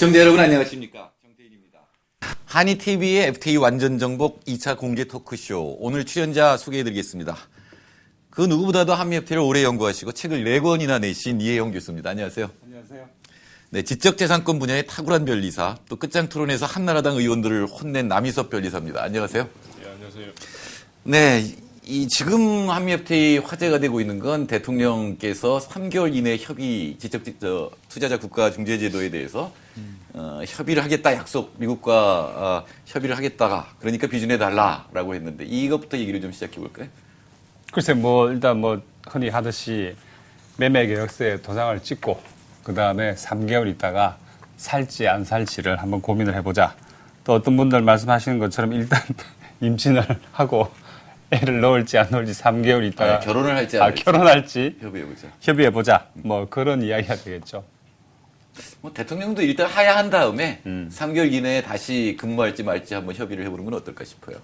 시청자 여러분 안녕하십니까? 정태인입니다. 한이TV의 FTA 완전정복 2차 공개 토크쇼. 오늘 출연자 소개해드리겠습니다. 그 누구보다도 한미 FTA를 오래 연구하시고 책을 4권이나 내신 이혜영 교수입니다. 안녕하세요. 안녕하세요. 네, 지적재산권 분야의 탁월한 변리사, 또 끝장 토론에서 한나라당 의원들을 혼낸 남희섭 변리사입니다. 안녕하세요. 네, 안녕하세요. 네, 지금 한미 FTA 화제가 되고 있는 건 대통령께서 3개월 이내 협의 투자자 국가 중재 제도에 대해서 협의를 하겠다 약속 미국과 협의를 하겠다가 그러니까 비준해 달라라고 했는데 이것부터 얘기를 좀 시작해 볼까요? 글쎄 일단 흔히 하듯이 매매 계약서에 도장을 찍고 그다음에 3개월 있다가 살지 안 살지를 한번 고민을 해보자. 또 어떤 분들 말씀하시는 것처럼 일단 임신을 하고 애를 넣을지 안 넣을지 3개월 있다가 결혼을 할지 안 할지 결혼할지 협의해보자. 그런 이야기가 되겠죠. 대통령도 일단 하야한 다음에 3개월 이내에 다시 근무할지 말지 한번 협의를 해보는 건 어떨까 싶어요.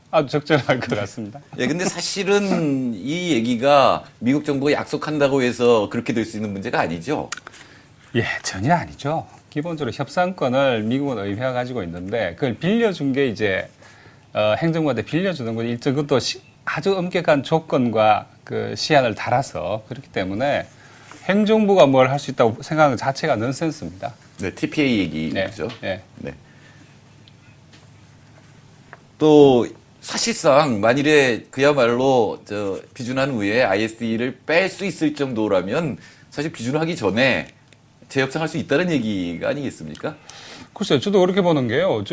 아주 적절할 것 같습니다. 예, 근데 사실은 이 얘기가 미국 정부가 약속한다고 해서 그렇게 될 수 있는 문제가 아니죠? 예, 전혀 아니죠. 기본적으로 협상권을 미국은 의회가 가지고 있는데 그걸 빌려준 게 이제 행정부한테 빌려주는 건 일정 그것도 아주 엄격한 조건과 그 시한을 달아서 그렇기 때문에 행정부가 뭘 할 수 있다고 생각하는 것 자체가 넌센스입니다. 네, TPA 얘기죠. 네. 또 사실상 만일에 그야말로 비준한 후에 ISD를 뺄 수 있을 정도라면 사실 비준하기 전에 재협상할 수 있다는 얘기가 아니겠습니까? 글쎄요, 저도 그렇게 보는 게요.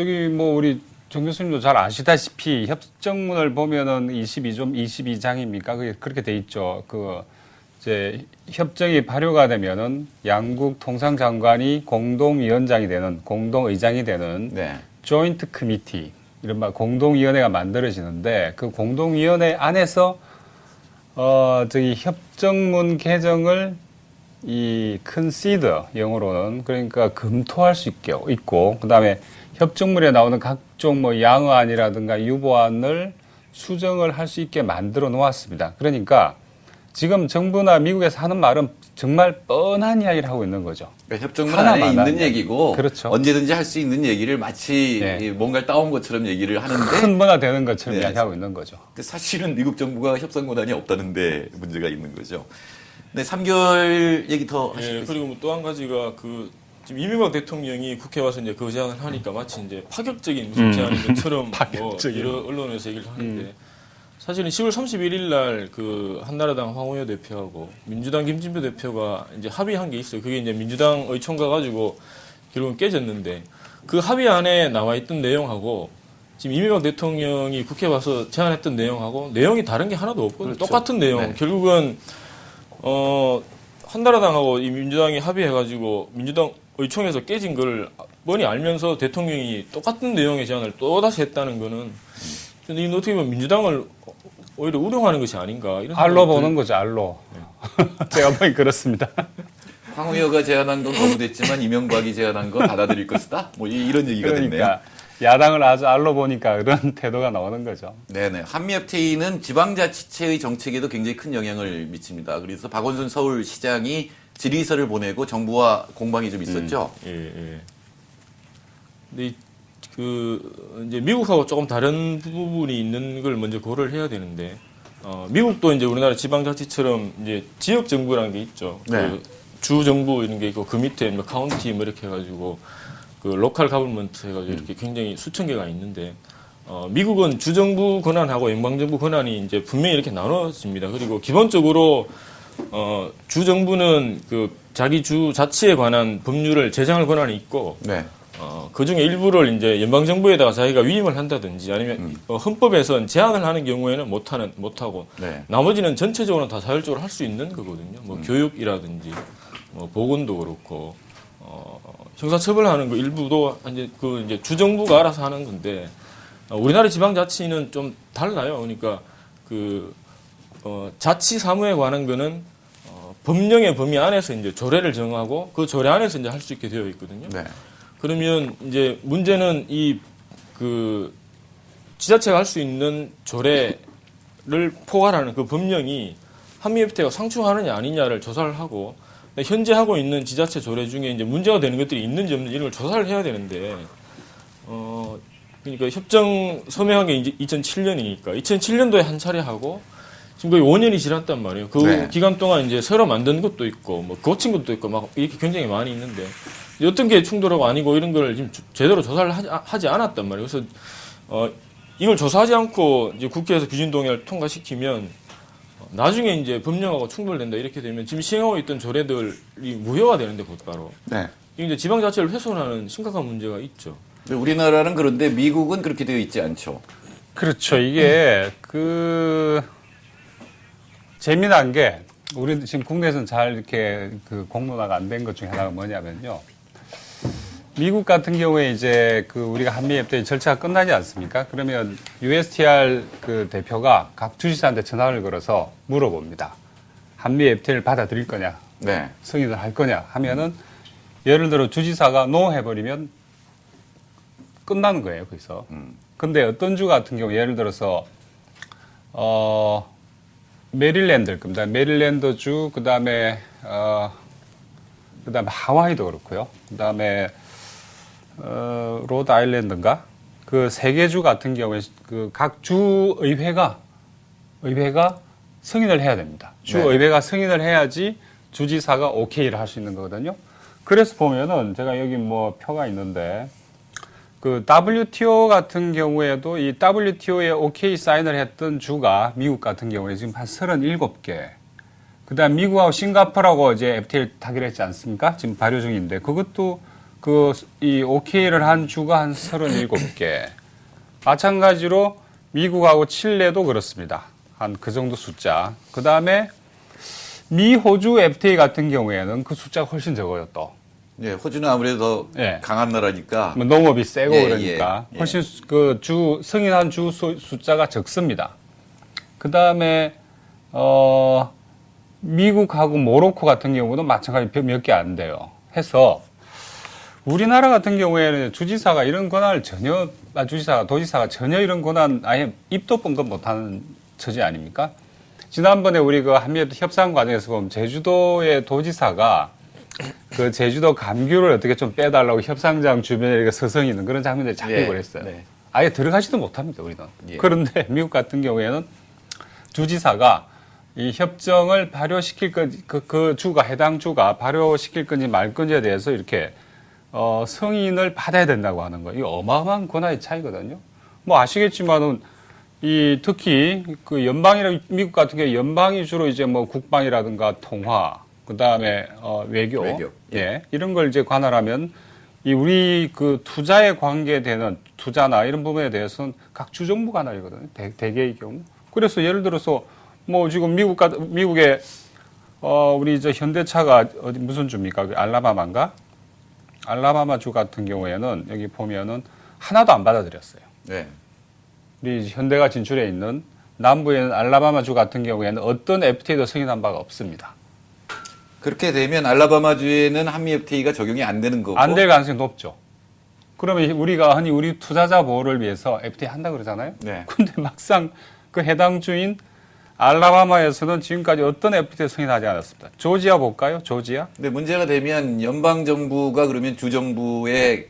우리 정 교수님도 잘 아시다시피 협정문을 보면은 22장입니까? 그게 그렇게 돼 있죠. 이제 협정이 발효가 되면은 양국 통상장관이 공동위원장이 되는, 공동의장이 되는 조인트 커미티, 이른바 공동위원회가 만들어지는데 그 공동위원회 안에서 협정문 개정을 이 컨시더 영어로는 그러니까 검토할 수 있고 그다음에 협정문에 나오는 각종 양어안이라든가 유보안을 수정을 할 수 있게 만들어 놓았습니다. 그러니까 지금 정부나 미국에서 하는 말은 정말 뻔한 이야기를 하고 있는 거죠. 그러니까 협정문 안에 있는 얘기고 그렇죠. 언제든지 할 수 있는 얘기를 마치 뭔가를 따온 것처럼 얘기를 하는데 큰 문화 되는 것처럼 이야기하고 있는 거죠. 사실은 미국 정부가 협상 권한이 없다는데 문제가 있는 거죠. 네, 3개월 얘기 더 하시겠어요? 그리고 또 한 가지가 지금 이명박 대통령이 국회 와서 이제 그 제안을 하니까 마치 이제 파격적인 무슨 제안인 것처럼 여러 언론에서 얘기를 하는데 사실은 10월 31일 날 한나라당 황우여 대표하고 민주당 김진표 대표가 이제 합의한 게 있어요. 그게 이제 민주당 의총가 가지고 결국은 깨졌는데 그 합의 안에 나와 있던 내용하고 지금 이명박 대통령이 국회 와서 제안했던 내용하고 내용이 다른 게 하나도 없거든요. 그렇죠. 똑같은 내용. 네. 결국은 한나라당하고 이 민주당이 합의해가지고 민주당 의총에서 깨진 걸 뻔히 알면서 대통령이 똑같은 내용의 제안을 또다시 했다는 거는 근데 이건 어떻게 보면 민주당을 오히려 우롱하는 것이 아닌가 이런 알로 보는 거죠, 알로. 제가 보기 그렇습니다. 황우여가 제안한 건 거부됐지만 이명박이 제안한 건 받아들일 것이다? 이런 얘기가 됐네요. 그러니까 야당을 아주 알로 보니까 그런 태도가 나오는 거죠. 네네. 한미 FTA는 지방자치체의 정책에도 굉장히 큰 영향을 미칩니다. 그래서 박원순 서울시장이 질의서를 보내고 정부와 공방이 좀 있었죠. 근데 이제 미국하고 조금 다른 부분이 있는 걸 먼저 고려를 해야 되는데 미국도 이제 우리나라 지방자치처럼 이제 지역 정부라는 게 있죠. 네. 주 정부 이런 게 있고 그 밑에 카운티 이렇게 해가지고 로컬 가버먼트 해가지고 이렇게 굉장히 수천 개가 있는데 미국은 주정부 권한하고 연방정부 권한이 이제 분명히 이렇게 나눠집니다. 그리고 기본적으로 주정부는 자기 주 자치에 관한 법률을 제정할 권한이 있고 그 중에 일부를 이제 연방정부에다가 자기가 위임을 한다든지 아니면 헌법에선 제한을 하는 경우에는 못하고 나머지는 전체적으로 다 자율적으로 할 수 있는 거거든요. 교육이라든지 보건도 그렇고 형사처벌하는 거 일부도 이제 주정부가 알아서 하는 건데 우리나라 지방자치는 좀 달라요. 그러니까 자치 사무에 관한 거는 법령의 범위 안에서 이제 조례를 정하고 그 조례 안에서 이제 할 수 있게 되어 있거든요. 그러면 이제 문제는 지자체가 할 수 있는 조례를 포괄하는 그 법령이 한미 FTA가 상충하느냐 아니냐를 조사를 하고 현재 하고 있는 지자체 조례 중에 이제 문제가 되는 것들이 있는지 없는지 이런 걸 조사를 해야 되는데, 그러니까 협정 서명한 게 이제 2007년이니까 2007년도에 한 차례 하고 지금 거의 5년이 지났단 말이에요. 그 네. 기간 동안 이제 새로 만든 것도 있고 뭐 고친 것도 있고 막 이렇게 굉장히 많이 있는데 어떤 게 충돌하고 아니고 이런 걸 지금 제대로 조사를 하지 않았단 말이에요. 그래서 이걸 조사하지 않고 이제 국회에서 규진동의안을 통과시키면 나중에 이제 법령하고 충돌된다 이렇게 되면 지금 시행하고 있던 조례들이 무효가 되는데 곧바로 네. 이게 이제 지방자치를 훼손하는 심각한 문제가 있죠. 우리나라는 그런데 미국은 그렇게 되어 있지 않죠. 그렇죠. 이게 재미난 게 우리 지금 국내에서는 잘 이렇게 공론화가 안 된 것 중에 하나가 뭐냐면요. 미국 같은 경우에 이제 우리가 한미 FTA 절차가 끝나지 않습니까? 그러면 USTR 대표가 각 주지사한테 전화를 걸어서 물어봅니다. 한미 FTA를 받아들일 거냐? 네. 승인을 할 거냐? 하면은 예를 들어 주지사가 노 해버리면 끝나는 거예요, 거기서. 근데 어떤 주 같은 경우 예를 들어서 메릴랜드일 겁니다. 메릴랜드 주, 그다음에 하와이도 그렇고요. 그다음에 로드 아일랜드인가? 그 세 개 주 같은 경우에 각 주 의회가 승인을 해야 됩니다. 주 네. 의회가 승인을 해야지 주지사가 오케이를 할 수 있는 거거든요. 그래서 보면은 제가 여기 뭐 표가 있는데 WTO 같은 경우에도 이 WTO에 오케이 사인을 했던 주가 미국 같은 경우에 지금 한 37개. 그다음 미국하고 싱가포르하고 이제 FTA를 타기로 했지 않습니까? 지금 발효 중인데 그것도 이 오케이를 한 주가 한 37개. 마찬가지로 미국하고 칠레도 그렇습니다. 한 그 정도 숫자. 그다음에 미, 호주 FTA 같은 경우에는 그 숫자가 훨씬 적어요, 또. 예, 호주는 아무래도 더 예. 강한 나라니까. 뭐 농업이 세고 예, 그러니까 예, 예. 훨씬 승인한 주 숫자가 적습니다. 그 다음에 미국하고 모로코 같은 경우도 마찬가지 몇 개 안 돼요. 해서 우리나라 같은 경우에는 주지사가 이런 권한을 도지사가 전혀 이런 권한 아예 입도 뻥긋 못하는 처지 아닙니까? 지난번에 우리 한미 협상 과정에서 보면 제주도의 도지사가 제주도 감귤을 어떻게 좀 빼달라고 협상장 주변에 이렇게 서성이는 그런 장면들이 잡히고 그랬어요. 네. 아예 들어가지도 못합니다, 우리는. 예. 그런데 미국 같은 경우에는 주지사가 이 협정을 발효시킬 해당 주가 발효시킬 건지 말 건지에 대해서 이렇게 승인을 받아야 된다고 하는 거. 이거 어마어마한 권한의 차이거든요. 뭐 아시겠지만은 특히 미국 같은 경우 연방이 주로 이제 뭐 국방이라든가 통화, 그 다음에 외교. 예, 이런 걸 이제 관할하면 우리 투자에 관계되는 투자나 이런 부분에 대해서는 각 주정부 관할이거든요. 대개의 경우. 그래서 예를 들어서 뭐 지금 미국의 우리 현대차가 무슨 주입니까? 알라바마인가? 알라바마 주 같은 경우에는 여기 보면은 하나도 안 받아들였어요. 네. 우리 현대가 진출해 있는 남부에 있는 알라바마 주 같은 경우에는 어떤 FTA도 승인한 바가 없습니다. 그렇게 되면 알라바마주에는 한미 FTA가 적용이 안 되는 거고. 안 될 가능성이 높죠. 그러면 우리가 흔히 우리 투자자 보호를 위해서 FTA 한다 그러잖아요. 네. 근데 막상 해당 주인 알라바마에서는 지금까지 어떤 FTA 승인하지 않았습니다. 조지아 볼까요? 조지아? 근데 문제가 되면 연방 정부가 그러면 주 정부에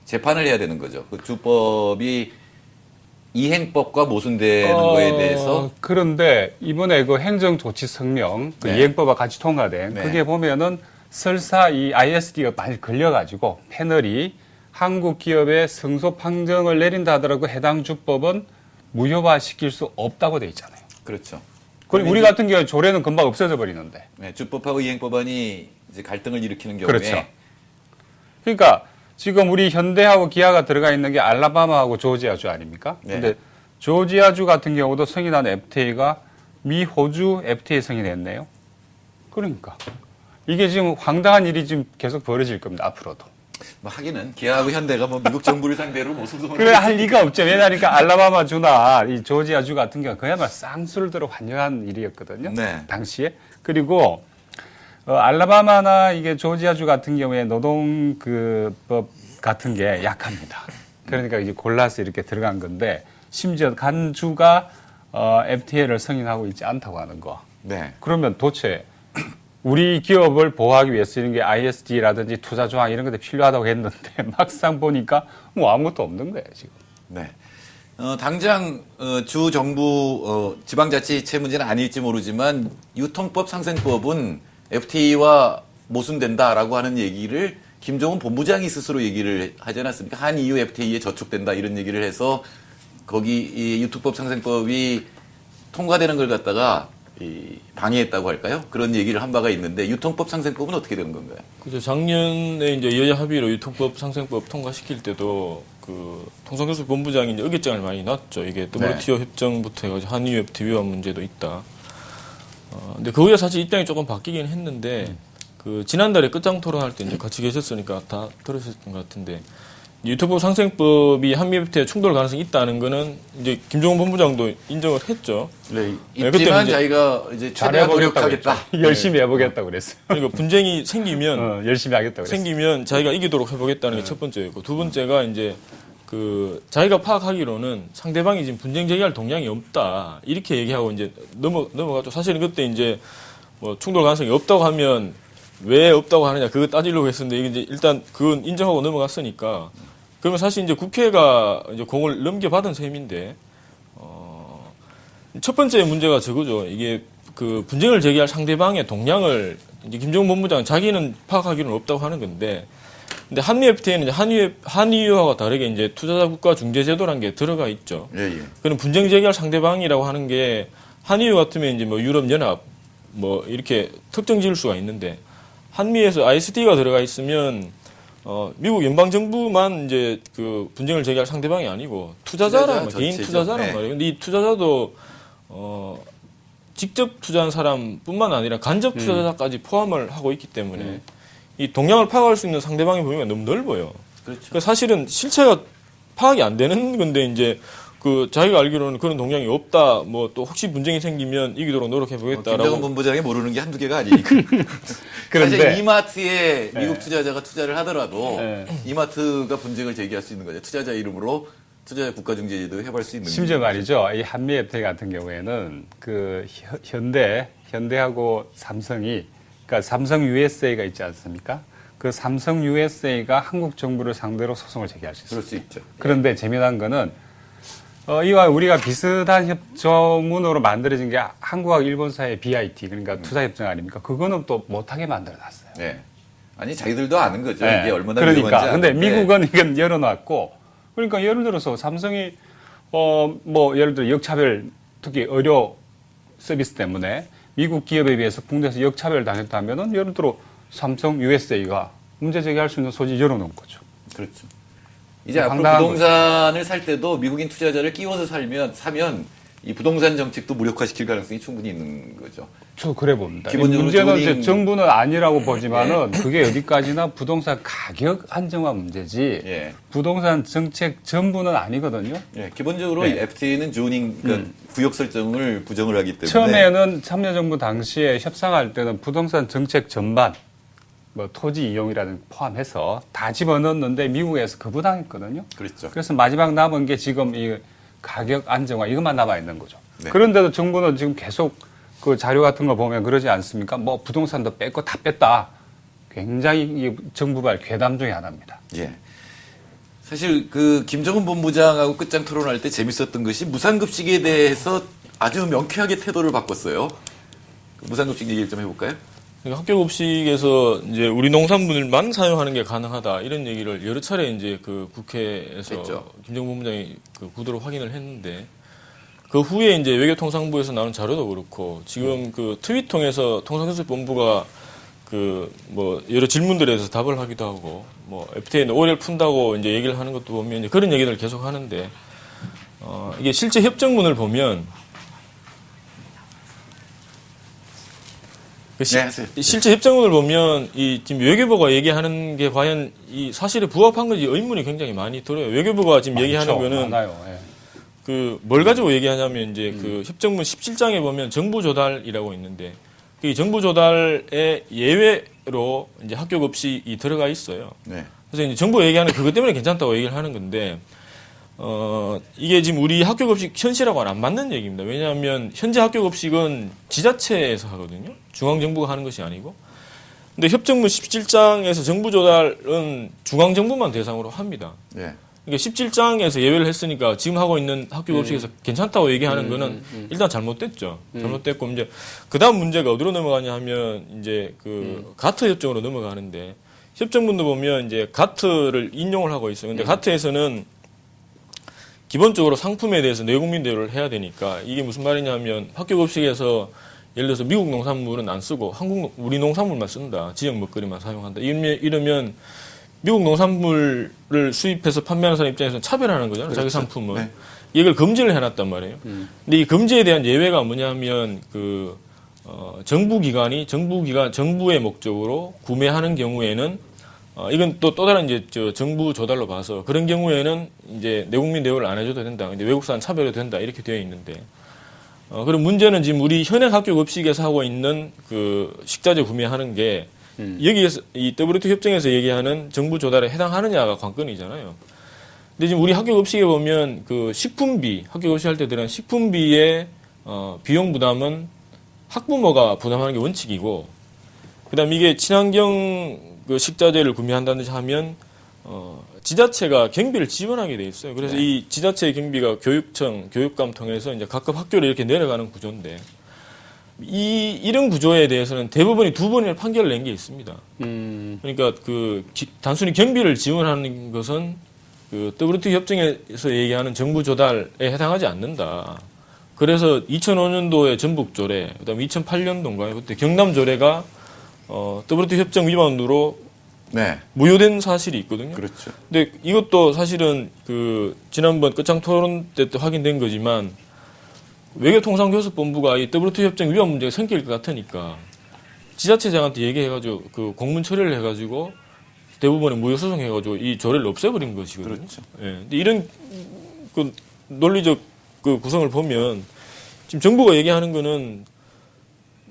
재판을 해야 되는 거죠. 그 주법이 이행법과 모순되는 거에 대해서. 그런데 이번에 행정조치 성명, 네. 이행법과 같이 통과된 네. 그게 보면은 설사 이 ISD가 많이 걸려가지고 패널이 한국 기업에 승소 판정을 내린다 하더라도 해당 주법은 무효화시킬 수 없다고 돼 있잖아요. 그렇죠. 그리고 우리 같은 경우에 조례는 금방 없어져 버리는데. 네, 주법하고 이행법안이 이제 갈등을 일으키는 경우에. 그렇죠. 그러니까 지금 우리 현대하고 기아가 들어가 있는 게 알라바마하고 조지아주 아닙니까? 네. 근데 조지아주 같은 경우도 승인한 FTA가 미, 호주 FTA 승인했네요. 그러니까 이게 지금 황당한 일이 지금 계속 벌어질 겁니다. 앞으로도. 뭐 하기는 기아하고 현대가 뭐 미국 정부를 상대로 뭐 소송을 그래 할 리가 없죠. 왜냐하니까 알라바마 주나 이 조지아 주 같은 경우 그야말로 쌍수를 들어 환영한 일이었거든요. 네. 당시에. 그리고 알라바마나 이게 조지아 주 같은 경우에 노동 법 같은 게 약합니다. 그러니까 이제 골라서 이렇게 들어간 건데 심지어 간 주가 FTA를 승인하고 있지 않다고 하는 거. 네. 그러면 도대체 우리 기업을 보호하기 위해서 이런 게 ISD라든지 투자 조항 이런 것들이 필요하다고 했는데 막상 보니까 뭐 아무것도 없는 거예요, 지금. 네. 당장 주 정부 지방자치체 문제는 아닐지 모르지만 유통법 상생법은 FTA와 모순된다라고 하는 얘기를 김종은 본부장이 스스로 얘기를 하지 않았습니까? 한 EU FTA에 저촉된다 이런 얘기를 해서 거기 이 유통법 상생법이 통과되는 걸 갖다가 방해했다고 할까요? 그런 얘기를 한 바가 있는데 유통법 상생법은 어떻게 된 건가요? 그죠. 작년에 이제 여야 합의로 유통법 상생법 통과시킬 때도 그 통상교섭 본부장이 이제 의결장을 많이 놨죠. 이게 WTO 협정부터 해가지고 한EU FTA 위반 문제도 있다. 근데 그 후에 사실 입장이 조금 바뀌긴 했는데 그 지난달에 끝장 토론할 때 이제 같이 계셨으니까 다 들으셨던 것 같은데 유통법 상생법이 한미 FTA에 충돌 가능성이 있다는 거는 이제 김종원 본부장도 인정을 했죠. 네, 네, 있지만 자기가 이제 최대한 노력하겠다. 열심히 해보겠다고 그랬어요. 그러니까 분쟁이 생기면 열심히 하겠다고 그랬어요. 생기면 자기가 이기도록 해보겠다는 게 첫 번째였고 두 번째가 이제 그 자기가 파악하기로는 상대방이 지금 분쟁 제기할 동향이 없다 이렇게 얘기하고 이제 넘어갔죠. 사실은 그때 이제 뭐 충돌 가능성이 없다고 하면 왜 없다고 하느냐 그거 따지려고 했었는데 이게 이제 일단 그건 인정하고 넘어갔으니까 그러면 사실 이제 국회가 이제 공을 넘겨받은 셈인데 첫 번째 문제가 저거죠. 이게 그 분쟁을 제기할 상대방의 동향을 이제 김정은 본부장은 자기는 파악하기는 없다고 하는 건데 근데 한미 FTA는 이제 한의유와 다르게 이제 투자자 국가 중재 제도라는 게 들어가 있죠. 예, 예. 그럼 분쟁 제기할 상대방이라고 하는 게 한의유 같으면 이제 뭐 유럽 연합 뭐 이렇게 특정 지을 수가 있는데 한미에서 ISD가 들어가 있으면 미국 연방 정부만 이제 그 분쟁을 제기할 상대방이 아니고 투자자란 개인 투자자란 네. 말이에요. 근데 이 투자자도 직접 투자한 사람뿐만 아니라 간접 투자자까지 포함을 하고 있기 때문에 이 동향을 파악할 수 있는 상대방의 범위가 너무 넓어요. 그렇죠. 그러니까 사실은 실체가 파악이 안 되는 건데 이제 그 자기가 알기로는 그런 동향이 없다. 뭐 또 혹시 분쟁이 생기면 이기도록 노력해보겠다라고. 김정은 본부장이 모르는 게 한두 개가 아니니까. 그런데 사실 이마트에 미국 투자자가 투자를 하더라도 네. 이마트가 분쟁을 제기할 수 있는 거죠. 투자자 이름으로 투자자 국가중재제도 해볼 수 있는 심지어 거죠. 말이죠. 이 한미 FTA 같은 경우에는 그 현대하고 삼성이 그러니까 삼성 USA가 있지 않습니까? 그 삼성 USA가 한국 정부를 상대로 소송을 제기할 수 있어요. 그럴 수 있죠. 그런데 재미난 거는 이와 우리가 비슷한 협정문으로 만들어진 게 한국하고 일본 사이의 BIT 그러니까 투자협정 아닙니까? 그거는 또 못하게 만들어놨어요. 네. 아니 자기들도 아는 거죠. 네. 이게 얼마나 그러니까 위험한지 근데 아는데. 미국은 이건 열어놨고 그러니까 예를 들어서 삼성이 뭐 예를 들어 역차별 특히 의료 서비스 때문에 미국 기업에 비해서 국내에서 역차별 당했다면은 예를 들어 삼성 USA가 문제 제기할 수 있는 소지 열어놓은 거죠. 그렇죠. 이제 앞으로 황당한 부동산을 살 때도 미국인 투자자를 끼워서 사면 이 부동산 정책도 무력화시킬 가능성이 충분히 있는 거죠. 저 그래 봅니다. 기본적으로 문제는 조링- 이제 정부는 아니라고 보지만은 그게 어디까지나 부동산 가격 안정화 문제지 예. 부동산 정책 전부는 아니거든요. 예, 기본적으로 네. 이 FTA는 조닝, 그러니까 구역 설정을 부정을 하기 때문에 처음에는 참여정부 당시에 협상할 때는 부동산 정책 전반, 뭐 토지 이용이라든 포함해서 다 집어넣었는데 미국에서 거부당했거든요. 그렇죠. 그래서 마지막 남은 게 지금 이 가격 안정화 이것만 남아 있는 거죠. 네. 그런데도 정부는 지금 계속 그 자료 같은 거 보면 그러지 않습니까? 뭐 부동산도 뺐고 다 뺐다. 굉장히 이 정부발 괴담 중에 하나입니다. 예. 사실 그 김정은 본부장하고 끝장 토론할 때 재밌었던 것이 무상급식에 대해서 아주 명쾌하게 태도를 바꿨어요. 무상급식 얘기를 좀 해볼까요? 그러니까 학교 급식에서 이제 우리 농산물만 사용하는 게 가능하다 이런 얘기를 여러 차례 이제 그 국회에서 했죠. 김정은 본부장이 그 구도로 확인을 했는데 그 후에 이제 외교통상부에서 나온 자료도 그렇고 지금 그 트윗 통해서 통상교섭본부가 그 뭐 여러 질문들에 대해서 답을 하기도 하고 뭐 FTA는 5일 푼다고 이제 얘기를 하는 것도 보면 이제 그런 얘기들을 계속 하는데 이게 실제 협정문을 보면 네, 하세요. 실제 협정문을 보면 이 지금 외교부가 얘기하는 게 과연 이 사실에 부합한 건지 의문이 굉장히 많이 들어요. 외교부가 지금 얘기하는 거는 많아요. 예. 그 뭘 가지고 얘기하냐면 이제 그 협정문 17장에 보면 정부 조달이라고 있는데 그 정부 조달의 예외로 이제 학교 급식이 들어가 있어요. 네. 그래서 이제 정부가 얘기하는 그것 때문에 괜찮다고 얘기를 하는 건데 이게 지금 우리 학교급식 현실하고는 안 맞는 얘기입니다. 왜냐하면 현재 학교급식은 지자체에서 하거든요. 중앙정부가 하는 것이 아니고. 근데 협정문 17장에서 정부 조달은 중앙정부만 대상으로 합니다. 예. 그러니까 17장에서 예외를 했으니까 지금 하고 있는 학교급식에서 괜찮다고 얘기하는 거는 일단 잘못됐죠. 잘못됐고 이제 그다음 문제가 어디로 넘어가냐 하면 이제 그 가트 협정으로 넘어가는데 협정문도 보면 이제 가트를 인용을 하고 있어요. 근데 가트에서는 기본적으로 상품에 대해서 내국민 대우를 해야 되니까 이게 무슨 말이냐면 학교급식에서 예를 들어서 미국 농산물은 안 쓰고 우리 농산물만 쓴다. 지역 먹거리만 사용한다. 이러면 미국 농산물을 수입해서 판매하는 사람 입장에서는 차별하는 거잖아요. 그렇죠. 자기 상품을. 네. 이걸 금지를 해놨단 말이에요. 근데 이 금지에 대한 예외가 뭐냐면 정부의 목적으로 구매하는 경우에는 이건 또 다른 이제 정부 조달로 봐서 그런 경우에는 이제 내국민 대우를 안 해줘도 된다. 근데 외국산 차별해도 된다. 이렇게 되어 있는데. 그럼 문제는 지금 우리 현행 학교 급식에서 하고 있는 그 식자재 구매하는 게 여기에서 이 WTO 협정에서 얘기하는 정부 조달에 해당하느냐가 관건이잖아요. 근데 지금 우리 학교 급식에 보면 그 식품비, 학교 급식 할 때 들어간 식품비의 비용 부담은 학부모가 부담하는 게 원칙이고, 그다음 이게 친환경 그 식자재를 구매한다든지 하면 지자체가 경비를 지원하게 돼 있어요. 그래서 네. 이 지자체의 경비가 교육청, 교육감 통해서 이제 각급 학교로 이렇게 내려가는 구조인데 이런 구조에 대해서는 대법원이 2번이나 판결을 낸 게 있습니다. 그러니까 단순히 경비를 지원하는 것은 그 WTO 협정에서 얘기하는 정부 조달에 해당하지 않는다. 그래서 2005년도에 전북 조례, 그다음에 2008년도인가요? 그때 경남 조례가 WTO 협정 위반으로 네. 무효된 사실이 있거든요. 그렇죠. 근데 이것도 사실은 지난번 끝장 토론 때 확인된 거지만 외교통상교섭본부가 이 WTO 협정 위반 문제가 생길 것 같으니까 지자체장한테 얘기해가지고 그 공문 처리를 해가지고 대부분의 무효 소송해가지고 이 조례를 없애버린 것이거든요. 그렇죠. 예. 근데 이런 그 논리적 그 구성을 보면 지금 정부가 얘기하는 거는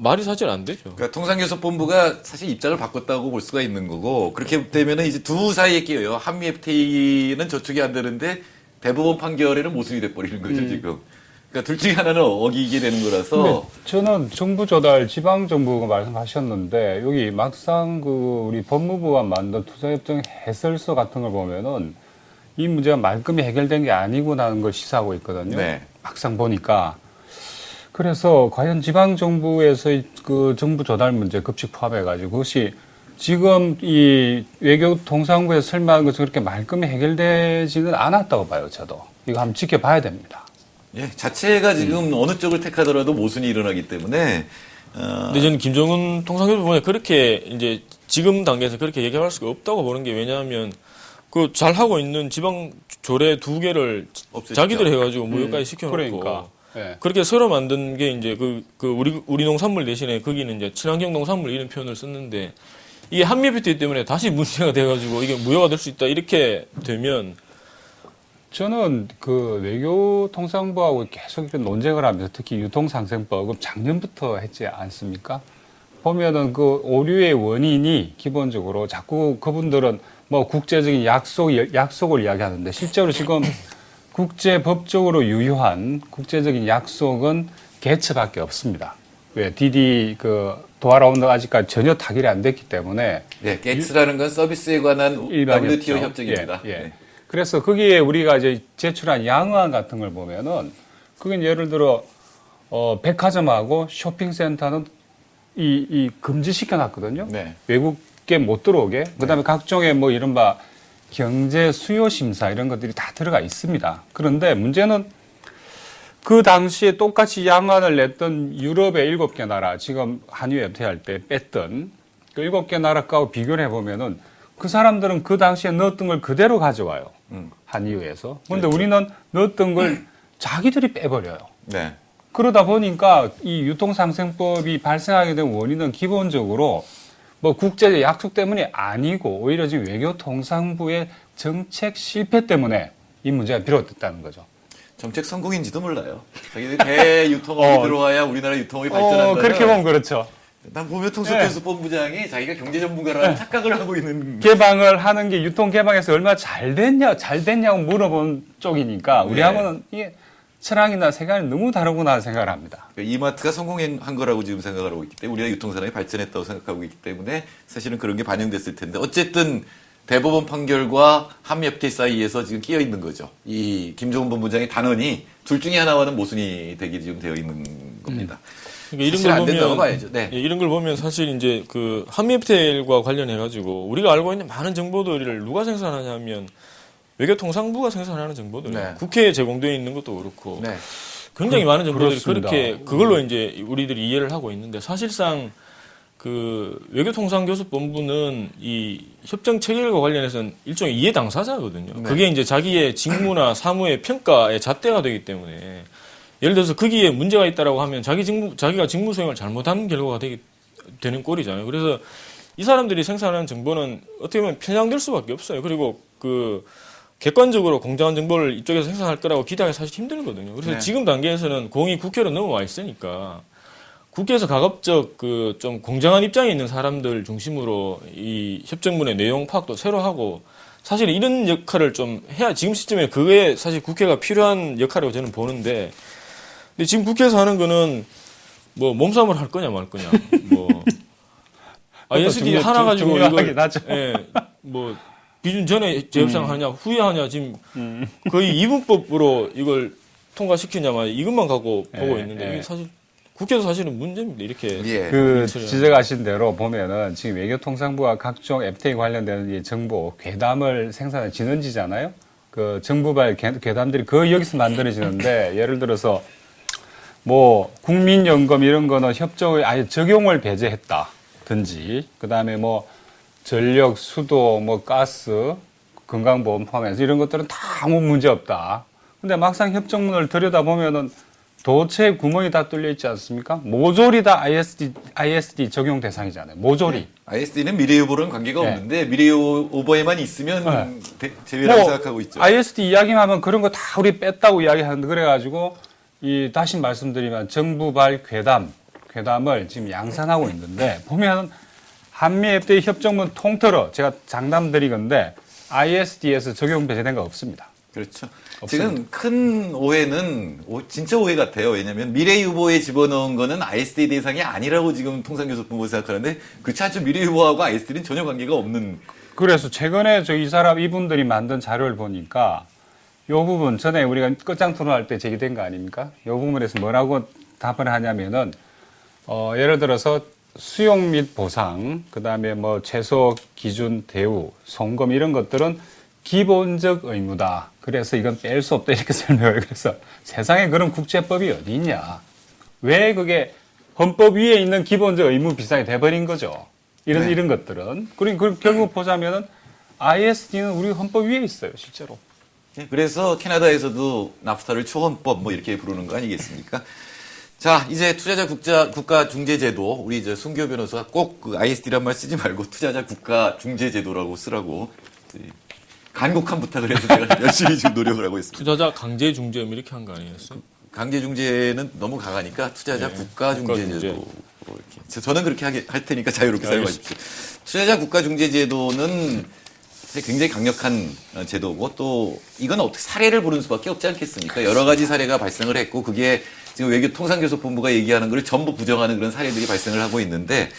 말이 사실 안 되죠. 그러니까 통상교섭본부가 사실 입장을 바꿨다고 볼 수가 있는 거고, 그렇게 되면은 이제 두 사이에 끼어요. 한미 FTA는 저쪽이 안 되는데 대법원 판결에는 모순이 돼버리는 거죠, 지금. 그러니까 둘 중에 하나는 어기게 되는 거라서. 저는 정부 조달, 지방 정부가 말씀하셨는데 여기 막상 우리 법무부가 만든 투자협정 해설서 같은 걸 보면은 이 문제가 말끔히 해결된 게 아니구나 하는 걸 시사하고 있거든요. 네. 막상 보니까. 그래서 과연 지방 정부에서의 그 정부 조달 문제 급식 포함해가지고 그것이 지금 이 외교통상부에서 설명한 것처럼 그렇게 말끔히 해결되지는 않았다고 봐요, 저도. 이거 한번 지켜봐야 됩니다. 예, 자체가 지금 어느 쪽을 택하더라도 모순이 일어나기 때문에. 근데 저는 김정은 통상교섭본부에 그렇게 이제 지금 단계에서 그렇게 얘기할 수가 없다고 보는 게 왜냐하면 그 잘 하고 있는 지방 조례 2개를 없앴죠. 자기들이 해가지고 무효까지 시켜놓고. 그러니까. 네. 그렇게 새로 만든 게 이제 우리 농산물 대신에 거기는 이제 친환경 농산물 이런 표현을 썼는데 이게 한미 FTA 때문에 다시 문제가 돼가지고 이게 무효가 될 수 있다 이렇게 되면 저는 그 외교통상부하고 계속 논쟁을 하면서 특히 유통상생법은 작년부터 했지 않습니까? 보면은 그 오류의 원인이 기본적으로 자꾸 그분들은 뭐 국제적인 약속을 이야기하는데 실제로 지금 국제법적으로 유효한 국제적인 약속은 개츠밖에 없습니다. 왜 DD 도하라운드 아직까지 전혀 타결이 안 됐기 때문에. 네, 게츠라는 건 서비스에 관한 일반이었죠. WTO 협정입니다. 예, 예. 네. 그래서 거기에 우리가 이제 제출한 양안 같은 걸 보면은 그건 예를 들어 백화점하고 쇼핑센터는 이 금지시켜 놨거든요. 네. 외국계 못 들어오게. 그다음에 각종의 뭐 이른바 경제 수요 심사 이런 것들이 다 들어가 있습니다. 그런데 문제는 그 당시에 똑같이 양안을 냈던 유럽의 7개 나라, 지금 한유 FTA 할 때 뺐던 그 7개 나라하고 비교를 해보면은 그 사람들은 그 당시에 넣었던 걸 그대로 가져와요. 한유에서. 그런데 그렇죠. 우리는 넣었던 걸 자기들이 빼버려요. 네. 그러다 보니까 이 유통상생법이 발생하게 된 원인은 기본적으로 뭐 국제적 약속 때문이 아니고 오히려 지금 외교통상부의 정책 실패 때문에 이 문제가 비롯됐다는 거죠. 정책 성공인지도 몰라요. 자기들 대유통업이 들어와야 우리나라 유통업이 발전한다. 그렇게 보면 그렇죠. 난 보면 통상교섭본부장이 자기가 경제 전문가라는 착각을 하고 있는. 개방을 하는 게 유통 개방에서 얼마나 잘 됐냐고 물어본 쪽이니까 우리하고는 이게 철학이나 세계관이 너무 다르구나 생각을 합니다. 이마트가 성공한 거라고 지금 생각을 하고 있기 때문에 우리가 유통산업이 발전했다고 생각하고 있기 때문에 사실은 그런 게 반영됐을 텐데 어쨌든 대법원 판결과 한미FTA 사이에서 지금 끼어 있는 거죠. 이 김종훈 본부장의 단언이 둘 중에 하나와는 모순이 되게 지금 되어 있는 겁니다. 그러니까 사실 안 된다고 봐야죠. 네. 이런 걸 보면 사실 이제 그 한미 FTA과 관련해 가지고 우리가 알고 있는 많은 정보들을 누가 생산하냐면 외교통상부가 생산하는 정보들, 네. 국회에 제공되어 있는 것도 그렇고 네. 굉장히 많은 정보들이 그렇습니다. 그렇게 그걸로 이제 우리들이 이해를 하고 있는데 사실상 그 외교통상교섭본부는 이 협정 체결과 관련해서는 일종의 이해 당사자거든요. 네. 그게 이제 자기의 직무나 사무의 평가의 잣대가 되기 때문에 예를 들어서 거기에 문제가 있다라고 하면 자기가 직무 수행을 잘못한 결과가 되는 꼴이잖아요. 그래서 이 사람들이 생산하는 정보는 어떻게 보면 편향될 수밖에 없어요. 그리고 그 객관적으로 공정한 정보를 이쪽에서 생산할 거라고 기대하기 사실 힘들거든요. 그래서 네. 지금 단계에서는 공이 국회로 넘어와 있으니까 국회에서 가급적 그 좀 공정한 입장에 있는 사람들 중심으로 이 협정문의 내용 파악도 새로 하고 사실 이런 역할을 좀 해야 지금 시점에 그게 사실 국회가 필요한 역할이라고 저는 보는데 근데 지금 국회에서 하는 거는 뭐 몸싸움을 할 거냐 말 거냐 뭐 ISD 하나 가지고 중요하긴 하죠. 예, 뭐 기준 전에 재협상하냐 후에 하냐 지금 거의 이분법으로 이걸 통과시키냐만 이것만 갖고 보고 있는데 이게 사실 국회에서 사실은 문제입니다. 이렇게 예. 그 지적하신 대로 보면은 지금 외교통상부가 각종 FTA 관련된 이 정보 괴담을 생산하는 진원지잖아요. 그 정부발 괴담들이 거의 여기서 만들어지는데 예를 들어서 뭐 국민연금 이런 거는 협정의 아예 적용을 배제했다든지 그다음에 뭐 전력, 수도, 뭐 가스, 건강보험 포함해서 이런 것들은 다 아무 문제 없다. 근데 막상 협정문을 들여다보면은 도체 구멍이 다 뚫려 있지 않습니까? 모조리 다 ISD 적용 대상이잖아요. 모조리. ISD는 미래 오버랑 관계가 네. 없는데 미래 오버에만 있으면 제외라고 생각하고 있죠. ISD 이야기만 하면 그런 거 다 우리 뺐다고 이야기하는데 그래가지고 다시 말씀드리면 정부발 괴담을 지금 양산하고 있는데 보면 한미 FTA 협정문 통틀어 제가 장담드리건데 ISD에서 적용 배제된 거 없습니다. 그렇죠. 없습니다. 지금 큰 오해는 진짜 오해 같아요. 왜냐하면 미래 후보에 집어넣은 거는 ISD 대상이 아니라고 지금 통상교섭본부가 생각하는데 그렇지 않죠. 미래 후보하고 ISD는 전혀 관계가 없는. 그래서 최근에 이분들이 만든 자료를 보니까 이 부분 전에 우리가 끝장 토론할 때 제기된 거 아닙니까? 이 부분에서 뭐라고 답을 하냐면은 예를 들어서 수용 및 보상, 그다음에 뭐 최소 기준 대우, 송금 이런 것들은 기본적 의무다. 그래서 이건 뺄 수 없다 이렇게 설명해요. 그래서 세상에 그런 국제법이 어디 있냐? 왜 그게 헌법 위에 있는 기본적 의무 비상이 돼버린 거죠? 이런 것들은. 그리고 결국 보자면은 ISD는 우리 헌법 위에 있어요, 실제로. 그래서 캐나다에서도 납스타를 초헌법 뭐 이렇게 부르는 거 아니겠습니까? 자, 이제 투자자 국가 중재제도 우리 송기호 변호사가 꼭 그 ISD란 말 쓰지 말고 투자자 국가 중재제도라고 쓰라고 간곡한 부탁을 해서 제가 열심히 지금 노력을 하고 있습니다. 투자자 강제 중재음 이렇게 한 거 아니었어요? 강제 중재는 너무 강하니까 투자자 국가 중재제도 이렇게. 저는 그렇게 할 테니까 자유롭게 사용하십시오. 투자자 국가 중재제도는 굉장히 강력한 제도고 또 이건 어떻게 사례를 부르는 수밖에 없지 않겠습니까? 여러 가지 사례가 발생을 했고 그게 지금 외교통상교섭본부가 얘기하는 걸 전부 부정하는 그런 사례들이 발생을 하고 있는데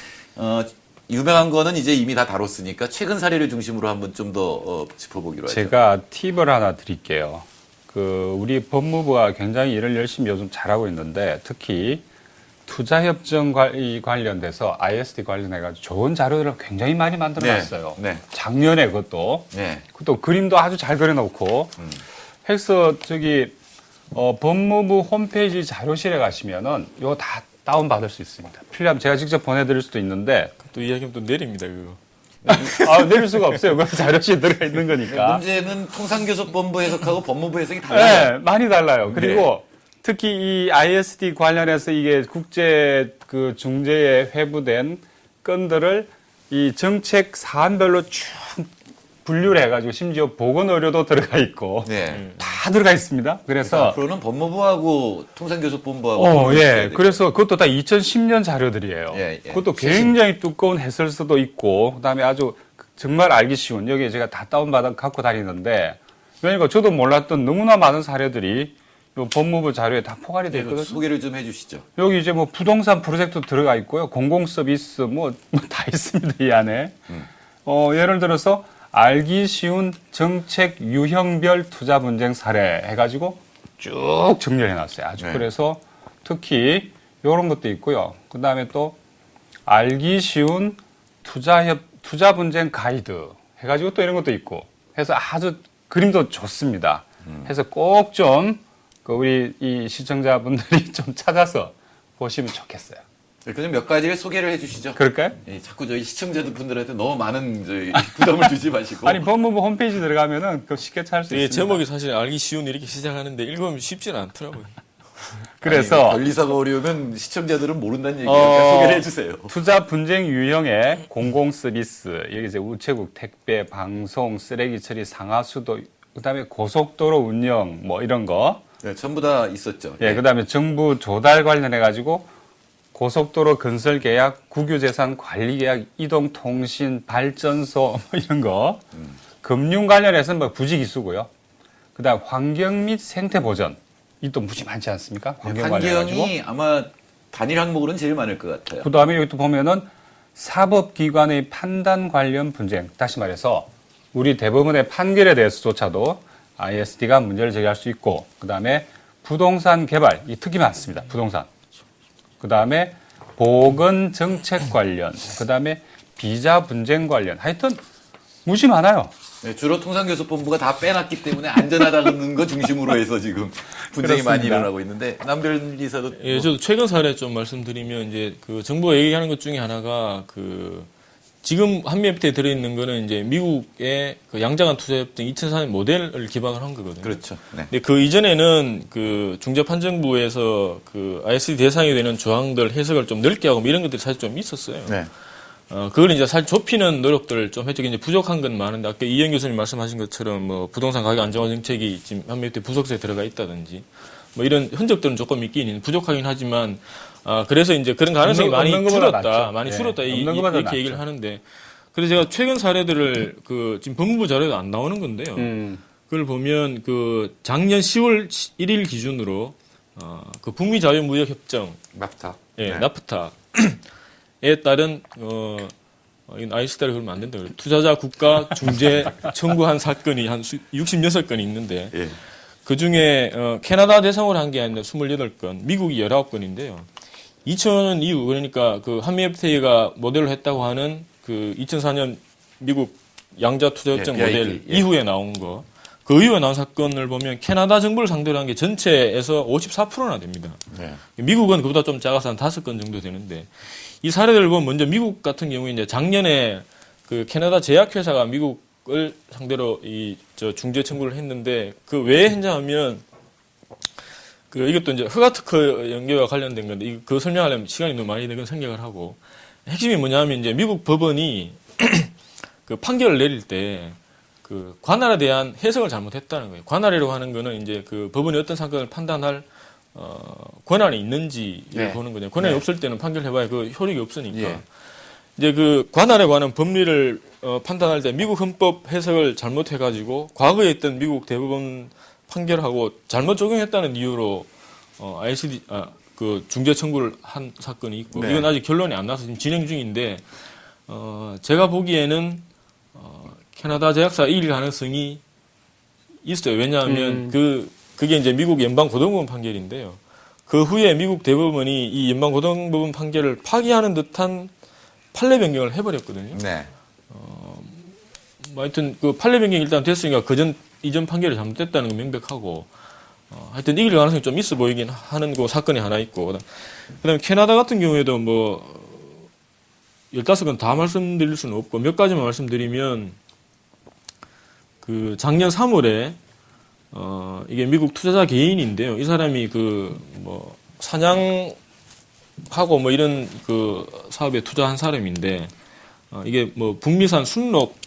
유명한 거는 이제 이미 다 다뤘으니까 최근 사례를 중심으로 한번 좀 더 짚어보기로 하죠. 제가 팁을 하나 드릴게요. 우리 법무부가 굉장히 일을 열심히 요즘 잘하고 있는데 특히 투자협정 관련돼서 ISD 관련해가지고 좋은 자료들을 굉장히 많이 만들어놨어요. 네. 작년에 그것도. 네. 그것도 그림도 아주 잘 그려놓고. 해서 법무부 홈페이지 자료실에 가시면은 이거 다 다운받을 수 있습니다. 필요하면 제가 직접 보내드릴 수도 있는데. 또 이야기하면 또 내립니다, 그거. 내릴 수가 없어요. 그건 자료실에 들어가 있는 거니까. 문제는 통상교섭본부 해석하고 법무부 해석이 달라요. 네, 많이 달라요. 그리고 특히 이 ISD 관련해서 이게 국제 중재에 회부된 건들을 이 정책 사안별로 쭉 분류를 해가지고 심지어 보건 의료도 들어가 있고 네. 다 다 들어가 있습니다. 그래서 앞으로는 법무부하고 통상교섭본부하고 예. 그래서 그것도 다 2010년 자료들이에요. 예. 그것도 굉장히 두꺼운 해설서도 있고 그다음에 아주 정말 알기 쉬운 여기 제가 다 다운받아 갖고 다니는데 그러니까 저도 몰랐던 너무나 많은 사례들이 요 법무부 자료에 다 포괄이 되어 있거든요. 소개를 좀 해주시죠. 여기 이제 뭐 부동산 프로젝트 들어가 있고요. 공공 서비스 뭐 다 있습니다. 이 안에. 예를 들어서 알기 쉬운 정책 유형별 투자 분쟁 사례 해가지고 쭉 정리를 해놨어요. 아주 네. 그래서 특히 이런 것도 있고요. 그 다음에 또 알기 쉬운 투자 분쟁 가이드 해가지고 또 이런 것도 있고 해서 아주 그림도 좋습니다. 해서 꼭 좀 우리 이 시청자분들이 좀 찾아서 보시면 좋겠어요. 그냥 몇 가지를 소개를 해주시죠. 그럴까요? 예, 자꾸 저희 시청자분들한테 너무 많은 부담을 주지 마시고. 아니 법무부 홈페이지 들어가면은 그 쉽게 찾을 수 예, 있습니다. 제목이 사실 알기 쉬운 이렇게 시작하는데 읽으면 쉽지는 않더라고요. 그래서 권리사가 어려우면 시청자들은 모른다는 얘기니까 소개를 해주세요. 투자 분쟁 유형의 공공 서비스 여기 이제 우체국, 택배, 방송, 쓰레기 처리, 상하수도, 그다음에 고속도로 운영 뭐 이런 거. 네, 전부 다 있었죠. 예, 그다음에 정부 조달 관련해 가지고 고속도로 건설 계약, 국유재산 관리 계약, 이동통신 발전소 뭐 이런 거. 금융 관련해서는 뭐 부지기수고요. 그다음 환경 및 생태 보전. 이 또 무지 많지 않습니까? 환경 관련해가지고. 환경이 아마 단일 항목으로는 제일 많을 것 같아요. 그 다음에 여기 또 보면은 사법기관의 판단 관련 분쟁. 다시 말해서 우리 대법원의 판결에 대해서조차도 ISD가 문제를 제기할 수 있고, 그 다음에 부동산 개발, 이 특히 많습니다. 부동산. 그 다음에 보건 정책 관련, 그 다음에 비자 분쟁 관련. 하여튼 무지 많아요. 네, 주로 통상교섭본부가 다 빼놨기 때문에 안전하다는 거 중심으로 해서 지금 분쟁이 많이 그렇습니다. 일어나고 있는데 남변리사도 예, 저도 최근 사례 좀 말씀드리면 이제 그 정부가 얘기하는 것 중에 하나가 그 지금 한미FTA에 들어있는 거는 이제 미국의 그 양자간 투자협정 2004년 모델을 기반으로 한 거거든요. 그렇죠. 네. 근데 그 이전에는 그 중재판정부에서 그 ISD 대상이 되는 조항들 해석을 좀 넓게 하고 뭐 이런 것들이 사실 좀 있었어요. 네. 그걸 이제 사실 좁히는 노력들을 좀 했죠. 이제 부족한 건 많은데 아까 이현 교수님 말씀하신 것처럼 뭐 부동산 가격 안정화 정책이 지금 한미FTA 부속세에 들어가 있다든지 뭐 이런 흔적들은 조금 있긴 있는 부족하긴 하지만 그래서 이제 그런 가능성이 많이 줄었다, 많이 줄었다 이렇게 얘기를 하는데 그래서 제가 최근 사례들을 그 지금 법무부 자료에도 안 나오는 건데요. 그걸 보면 그 작년 10월 1일 기준으로 그 북미 자유무역협정, 납타. 예, 네. 나프타에 따른 이건 ISD를 그러면 안 된다. 투자자 국가 중재 청구한 사건이 한 66건이 있는데 예. 그 중에 캐나다 대상으로 한 게 아니라 28건, 미국이 19건인데요. 2000년 이후 그러니까 그 한미 FTA가 모델로 했다고 하는 그 2004년 미국 양자 투자협정 예, 모델 예. 이후에 나온 거. 그 이후에 나온 사건을 보면 캐나다 정부를 상대로 한 게 전체에서 54%나 됩니다. 네. 미국은 그보다 좀 작아서 한 5건 정도 되는데 이 사례들을 보면 먼저 미국 같은 경우에 이제 작년에 그 캐나다 제약회사가 미국을 상대로 중재 청구를 했는데 그 왜 했냐면 그 이것도 이제 허가특허 연계와 관련된 건데 그거 설명하려면 시간이 너무 많이 되건 생각을 하고 핵심이 뭐냐면 이제 미국 법원이 그 판결을 내릴 때 그 관할에 대한 해석을 잘못했다는 거예요. 관할이라고 하는 거는 이제 그 법원이 어떤 사건을 판단할 권한이 있는지를 네. 보는 거죠. 권한이 네. 없을 때는 판결해봐야 그 효력이 없으니까. 예. 이제 그 관할에 관한 법리를 판단할 때 미국 헌법 해석을 잘못해가지고 과거에 있던 미국 대법원 판결하고 잘못 적용했다는 이유로 ISD 그 중재 청구를 한 사건이 있고 네. 이건 아직 결론이 안 나서 지금 진행 중인데 제가 보기에는 캐나다 제약사 이길 가능성이 있어요. 왜냐하면 그게 이제 미국 연방고등법원 판결인데요. 그 후에 미국 대법원이 이 연방고등법원 판결을 파기하는 듯한 판례 변경을 해버렸거든요. 네. 뭐 하여튼 그 판례 변경이 일단 됐으니까 이전 판결이 잘못됐다는 건 명백하고 하여튼 이길 가능성이 좀 있어 보이긴 하는 그 사건이 하나 있고 그다음에 캐나다 같은 경우에도 뭐 15건 다 말씀드릴 수는 없고 몇 가지만 말씀드리면 그 작년 3월에 이게 미국 투자자 개인인데요. 이 사람이 그 뭐 사냥하고 뭐 이런 그 사업에 투자한 사람인데 이게 뭐 북미산 순록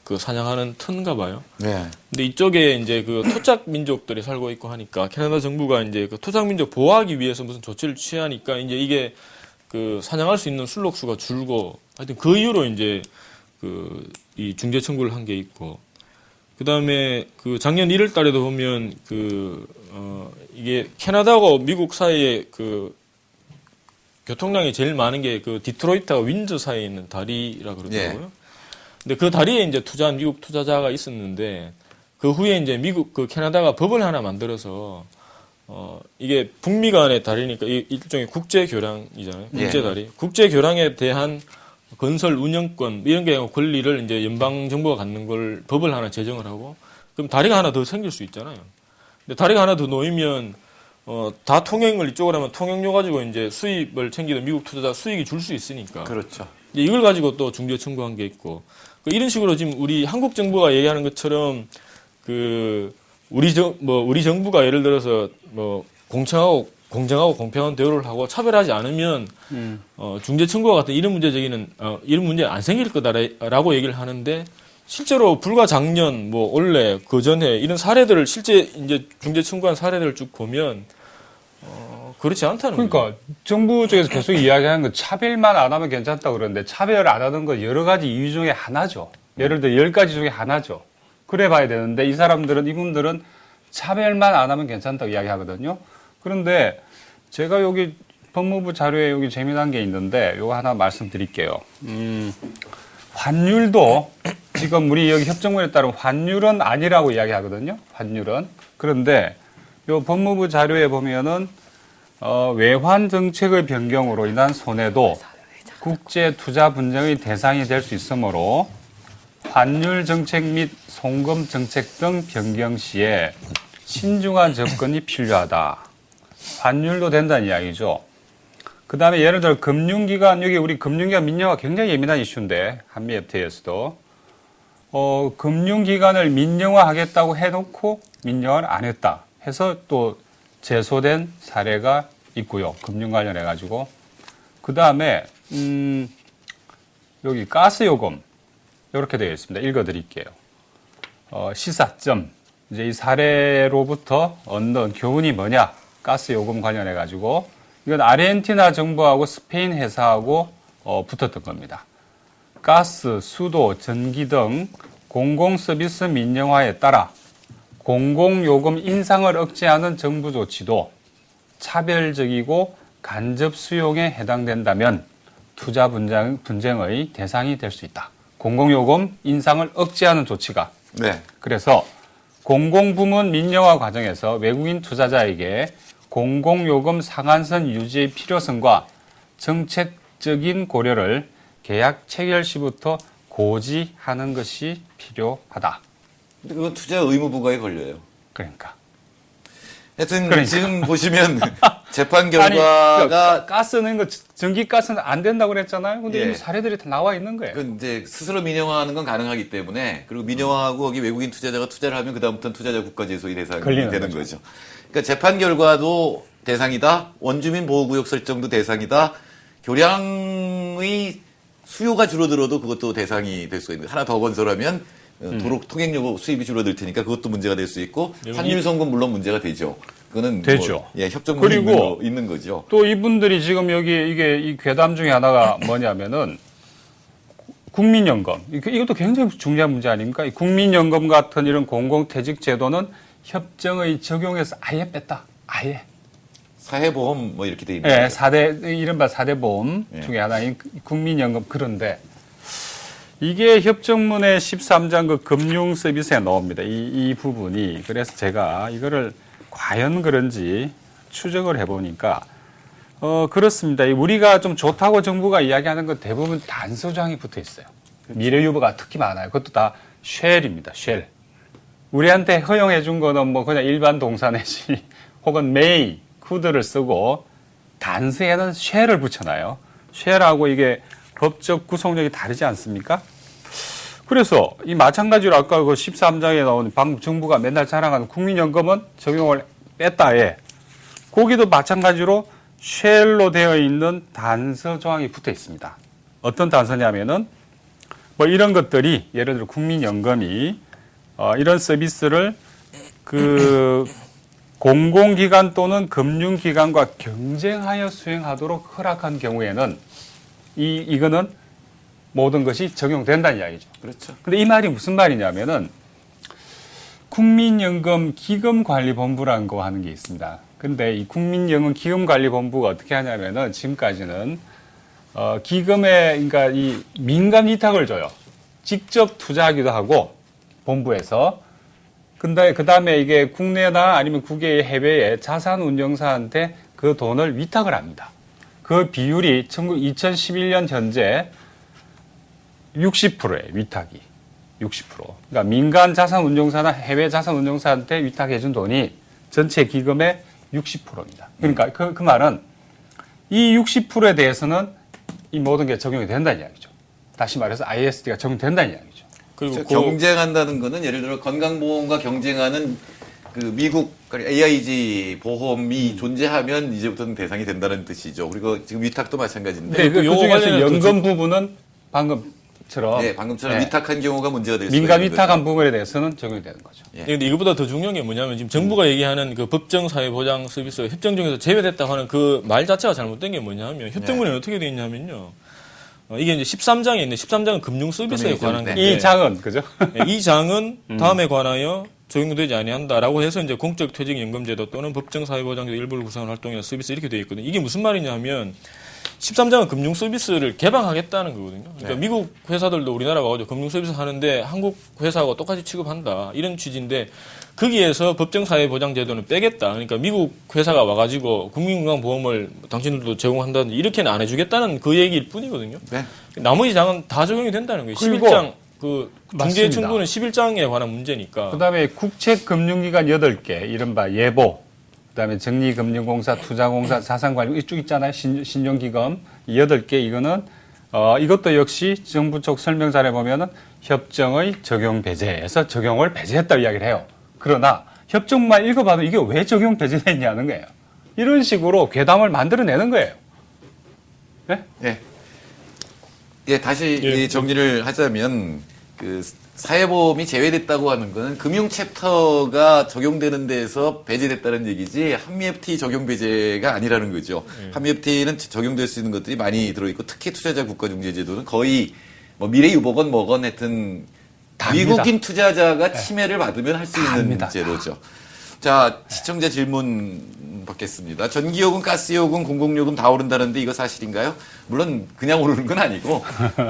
그 사냥하는 터인가 봐요. 네. 근데 이쪽에 이제 그 토착 민족들이 살고 있고 하니까 캐나다 정부가 이제 그 토착 민족 보호하기 위해서 무슨 조치를 취하니까 이제 이게 그 사냥할 수 있는 순록 수가 줄고 하여튼 그 이후로 이제 그 이 중재 청구를 한 게 있고 그다음에 그 작년 1월 달에도 보면 이게 캐나다하고 미국 사이에 그 교통량이 제일 많은 게 그 디트로이트와 윈저 사이에 있는 다리라 그러더라고요. 예. 근데 그 다리에 이제 투자한 미국 투자자가 있었는데 그 후에 이제 캐나다가 법을 하나 만들어서 이게 북미 간의 다리니까 일종의 국제 교량이잖아요. 국제 다리. 국제 교량에 대한 건설 운영권 이런 게 권리를 이제 연방 정부가 갖는 걸 법을 하나 제정을 하고 그럼 다리가 하나 더 생길 수 있잖아요. 근데 다리가 하나 더 놓이면 다 통행을 이쪽으로 하면 통행료 가지고 이제 수입을 챙기던 미국 투자자 수익이 줄 수 있으니까. 그렇죠. 이걸 가지고 또 중재 청구한 게 있고 이런 식으로 지금 우리 한국 정부가 얘기하는 것처럼 그 우리 정부가 예를 들어서 뭐 공정하고 공평한 대우를 하고 차별하지 않으면 중재 청구와 같은 이런 문제 제기는 이런 문제 안 생길 거다라고 얘기를 하는데 실제로 불과 작년 뭐 올해 그 전에 이런 사례들을 실제 이제 중재 청구한 사례들을 쭉 보면 그렇지 않다는 거예요. 그러니까 정부 쪽에서 계속 이야기하는 건 차별만 안 하면 괜찮다고 그러는데 차별 안 하는 건 여러 가지 이유 중에 하나죠. 예를 들어 10가지 중에 하나죠. 그래 봐야 되는데 이분들은 차별만 안 하면 괜찮다고 이야기하거든요. 그런데 제가 여기 법무부 자료에 여기 재미난 게 있는데 이거 하나 말씀드릴게요. 환율도 지금 우리 여기 협정문에 따른 환율은 아니라고 이야기하거든요. 환율은. 그런데 요 법무부 자료에 보면은 외환 정책의 변경으로 인한 손해도 국제 투자 분쟁의 대상이 될 수 있으므로 환율 정책 및 송금 정책 등 변경 시에 신중한 접근이 필요하다. 환율도 된다는 이야기죠. 그 다음에 예를 들어 금융기관, 여기 우리 금융기관 민영화 굉장히 예민한 이슈인데, 한미FTA에서도. 금융기관을 민영화하겠다고 해놓고 민영화를 안 했다 해서 또 제소된 사례가 있고요. 금융 관련해가지고. 그 다음에, 여기 가스요금. 이렇게 되어 있습니다. 읽어드릴게요. 시사점. 이제 이 사례로부터 얻는 교훈이 뭐냐? 가스요금 관련해가지고. 이건 아르헨티나 정부하고 스페인 회사하고 붙었던 겁니다. 가스, 수도, 전기 등 공공서비스 민영화에 따라 공공요금 인상을 억제하는 정부 조치도 차별적이고 간접 수용에 해당된다면 투자 분쟁의 대상이 될 수 있다. 공공요금 인상을 억제하는 조치가. 네. 그래서 공공부문 민영화 과정에서 외국인 투자자에게 공공요금 상한선 유지의 필요성과 정책적인 고려를 계약 체결 시부터 고지하는 것이 필요하다. 근데 그건 투자 의무 부과에 걸려요. 그러니까. 하여튼 지금 보시면 재판 결과가 가스는 전기가스는 안 된다고 그랬잖아요. 근데 예. 이 사례들이 다 나와 있는 거예요. 그 이제 스스로 민영화하는 건 가능하기 때문에 그리고 민영화하고 거기 외국인 투자자가 투자를 하면 그다음부터는 투자자 국가제소의 대상이 되는 거죠. 그러니까 재판 결과도 대상이다. 원주민 보호구역 설정도 대상이다. 교량의 수요가 줄어들어도 그것도 대상이 될 수가 있는 거예요. 하나 더 건설하면 도로 통행료 수입이 줄어들 테니까 그것도 문제가 될 수 있고 환율 선금 물론 문제가 되죠. 그거는 되죠. 협정문이 그리고 있는 거죠. 또 이분들이 지금 여기 이 괴담 중에 하나가 뭐냐면은 국민연금. 이것도 굉장히 중요한 문제 아닙니까? 이 국민연금 같은 이런 공공퇴직 제도는 협정의 적용에서 아예 뺐다. 아예. 사회보험 뭐 이렇게 돼 있는 네, 거죠. 이른바 4대 보험 예. 중에 하나인 국민연금. 그런데 이게 협정문의 13장 그 금융 서비스에 나옵니다. 이 부분이. 그래서 제가 이거를 과연 그런지 추적을 해보니까, 그렇습니다. 우리가 좀 좋다고 정부가 이야기하는 건 대부분 단서조항이 붙어 있어요. 미래유보가 특히 많아요. 그것도 다 쉘입니다. 쉘. 우리한테 허용해 준 거는 뭐 그냥 일반 동사 내지 혹은 may, could를 쓰고 단서에는 쉘을 붙여놔요. 쉘하고 이게 법적 구속력이 다르지 않습니까? 그래서 이 마찬가지로 아까 그 13장에 나온 방금 정부가 맨날 자랑하는 국민연금은 적용을 뺐다에 거기도 마찬가지로 쉘로 되어 있는 단서 조항이 붙어 있습니다. 어떤 단서냐면은 뭐 이런 것들이 예를 들어 국민연금이 이런 서비스를 그 공공기관 또는 금융기관과 경쟁하여 수행하도록 허락한 경우에는 이거는 모든 것이 적용된다는 이야기죠. 그렇죠. 근데 이 말이 무슨 말이냐면은 국민연금 기금관리본부라는 거 하는 게 있습니다. 근데 이 국민연금 기금관리본부가 어떻게 하냐면은 지금까지는 기금에 그러니까 이 민간 위탁을 줘요. 직접 투자하기도 하고 본부에서. 근데 그다음에 이게 국내나 아니면 국외 해외의 자산 운용사한테 그 돈을 위탁을 합니다. 그 비율이 2011년 현재 60%예요. 위탁이. 60%. 그러니까 민간 자산 운용사나 해외 자산 운용사한테 위탁해 준 돈이 전체 기금의 60%입니다. 그러니까 그 말은 이 60%에 대해서는 이 모든 게 적용이 된다는 이야기죠. 다시 말해서 ISD가 적용된다는 이야기죠. 그리고 경쟁한다는 거는 예를 들어 건강보험과 경쟁하는 그 미국 AIG 보험이 존재하면 이제부터는 대상이 된다는 뜻이죠. 그리고 지금 위탁도 마찬가지인데. 네, 그 중에서 연금 부분은 방금처럼 네, 방금처럼 위탁한 경우가 문제가 될 수 있는 민간 위탁한 부분에 대해서는 적용이 되는 거죠. 근데 이거보다 더 중요한 게 뭐냐면 지금 정부가 얘기하는 그 법정 사회보장 서비스가 협정 중에서 제외됐다고 하는 그 말 자체가 잘못된 게 뭐냐면 협정문에 어떻게 되어 있냐면요. 이게 이제 13장에 있는 13장은 금융 서비스에 관한 건데 이 장은 그죠? 이 장은 다음에 관하여 적용되지 아니한다라고 해서 이제 공적 퇴직연금제도 또는 법정 사회보장제도 일부를 구성하는 활동이나 서비스 이렇게 되어 있거든요. 이게 무슨 말이냐면 13장은 금융 서비스를 개방하겠다는 거거든요. 그러니까 미국 회사들도 우리나라가 어제 금융 서비스 하는데 한국 회사하고 똑같이 취급한다. 이런 취지인데 거기에서 법정사회보장제도는 빼겠다. 그러니까 미국 회사가 와가지고 국민건강보험을 당신들도 제공한다든지 이렇게는 안 해주겠다는 그 얘기일 뿐이거든요. 네. 나머지 장은 다 적용이 된다는 거예요. 11장 그 중개 청구는 11장에 관한 문제니까. 그다음에 국책금융기관 8개 이른바 예보. 그다음에 정리금융공사, 투자공사, 자산관리 이쪽 있잖아요. 신용기금 8개 이거는 이것도 역시 정부 쪽 설명자료에 보면은 협정의 적용 배제에서 적용을 배제했다고 이야기를 해요. 그러나 협정만 읽어봐도 이게 왜 적용 배제됐냐는 거예요. 이런 식으로 괴담을 만들어내는 거예요. 네? 예. 예, 다시 정리를 하자면 그 사회보험이 제외됐다고 하는 것은 금융 챕터가 적용되는 데에서 배제됐다는 얘기지 한미 FTA 적용 배제가 아니라는 거죠. 한미 FTA는 적용될 수 있는 것들이 많이 들어있고 특히 투자자 국가중재제도는 거의 뭐 미래유보건 뭐건 하여튼 미국인 투자자가 침해를 받으면 할 수 있는 제도죠. 자, 시청자 질문 받겠습니다. 전기요금, 가스요금, 공공요금 다 오른다는데 이거 사실인가요? 물론 그냥 오르는 건 아니고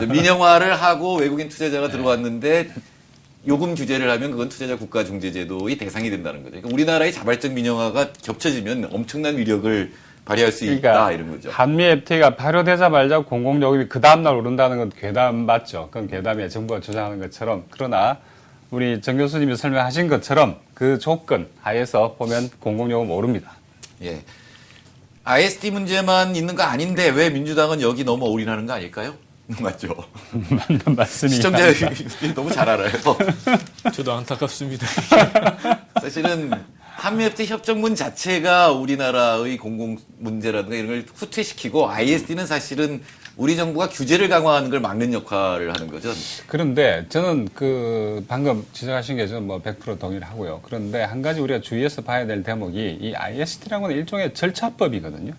민영화를 하고 외국인 투자자가 들어왔는데 요금 규제를 하면 그건 투자자 국가중재제도의 대상이 된다는 거죠. 그러니까 우리나라의 자발적 민영화가 겹쳐지면 엄청난 위력을 발휘할 수 있다 이런 거죠. 한미 FTA가 발효되자마자 공공요금이 그 다음날 오른다는 건 괴담 맞죠. 그건 괴담이에요. 정부가 주장하는 것처럼. 그러나 우리 정 교수님이 설명하신 것처럼 그 조건 하에서 보면 공공요금 오릅니다. 예. ISD 문제만 있는 거 아닌데 왜 민주당은 여기 너무 올인하는 거 아닐까요? 맞죠? 맞는 말씀이 시청자들이 너무 잘 알아요. 저도 안타깝습니다. 사실은 한미 FTA 협정문 자체가 우리나라의 공공 문제라든가 이런 걸 후퇴시키고 ISD는 사실은 우리 정부가 규제를 강화하는 걸 막는 역할을 하는 거죠. 그런데 저는 그 방금 지적하신 게 저는 뭐 100% 동의를 하고요. 그런데 한 가지 우리가 주의해서 봐야 될 대목이 이 ISD라는 건 일종의 절차법이거든요.